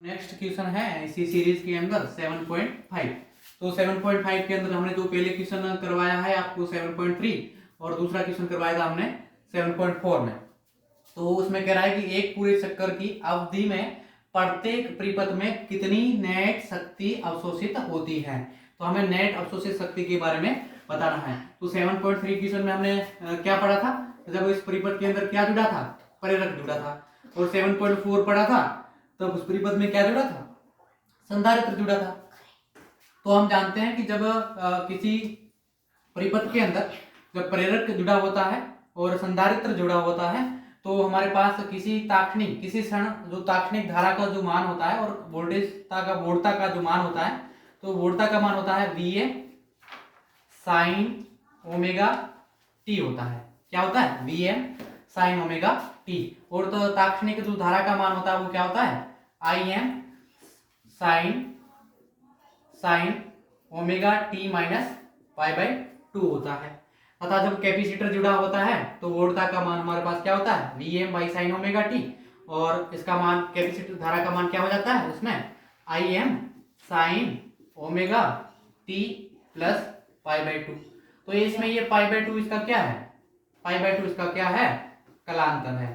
Next question है इसी series के अंदर 7.5। तो 7.5 के अंदर हमने जो पहले क्वेश्चन करवाया है आपको 7.3 और दूसरा क्वेश्चन करवाया था हमने 7.4 में। तो उसमें कह रहा है कि एक पूरे चक्कर की अवधि में प्रत्येक परिपथ में कितनी नेट शक्ति अवशोषित होती है। तो हमें नेट अवशोषित शक्ति के बारे में बताना है। तो 7.3 क्वेश्चन में हमने क्या पढ़ा था, जब इस परिपथ के अंदर क्या जुड़ा था, प्रेरक जुड़ा था। और 7.4 पढ़ा था तब उस परिपथ में क्या जुड़ा था, संधारित्र जुड़ा था। तो हम जानते हैं कि जब किसी परिपथ के अंदर जब प्रेरक जुड़ा होता है और संधारित्र जुड़ा होता है तो हमारे पास किसी क्षण जो ताक्षणिक धारा का जो मान होता है और वोल्टता का जो मान होता है, तो वोल्टता का मान होता है VA sin ओमेगा t होता है। क्या होता है, Vm sin ओमेगा t। और तो ताक्षणिक जो धारा का मान होता है वो क्या होता है, Im sin omega t minus π/2 होता है। तथा जब कैपेसिटर जुड़ा होता है तो वोल्टता का मान हमारे पास क्या होता है, Vm by sine omega t। और इसका मान कैपेसिटर धारा का मान क्या हो जाता है उसमें, Im sin omega t plus π/2। तो इसमें ये π/2 इसका क्या है, π/2 इसका क्या है, कलांतर है।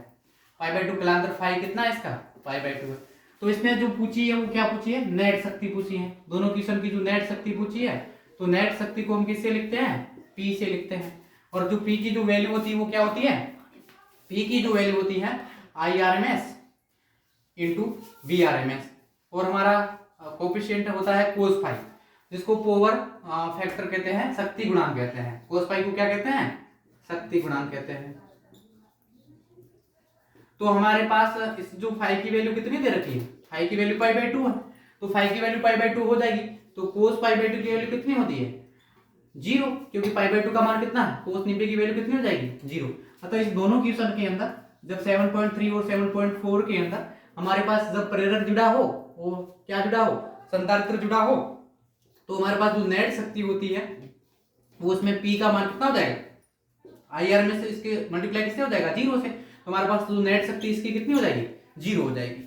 π/2 कलांतर फाई कितना है इसका, π/2 है। तो इसने जो पूछी है वो क्या पूछी है, नेट शक्ति पूछी है। दोनों क्वेश्चन की जो नेट शक्ति पूछी है तो नेट शक्ति को हम किससे लिखते हैं, P से लिखते हैं। और जो P की जो वैल्यू होती है वो क्या होती है, P की जो वैल्यू होती है IRMS इंटू VRMS। और हमारा कोफिशिएंट होता है cos फाई, जिसको पावर फैक्टर कहते हैं, शक्ति गुणांक कहते हैं। cos फाई को क्या कहते हैं, शक्ति गुणांक कहते हैं। तो हमारे पास इस जो फाई की वैल्यू कितनी दे रखी है, फाई की वैल्यू π/2 है। तो फाई की वैल्यू π/2 हो जाएगी तो cos π/2 की वैल्यू कितनी होती है, 0, क्योंकि π/2 का मान कितना है, cos 90 की वैल्यू कितनी हो जाएगी, 0। अतः इस दोनों क्वेश्चन के अंदर जब 7.3 और 7.4 के अंदर हमारे पास जब प्रेरक जुड़ा हो, वो क्या जुड़ा हो, संधारित्र जुड़ा हो, तो हमारे पास जो नेट शक्ति होती है वो उसमें P का मान कितना हो जाएगा, IR में से इसके मल्टीप्लाई किससे हो जाएगा, 0 से। तो हमारे पास जो नेट शक्ति इसकी कितनी हो जाएगी, 0 हो जाएगी।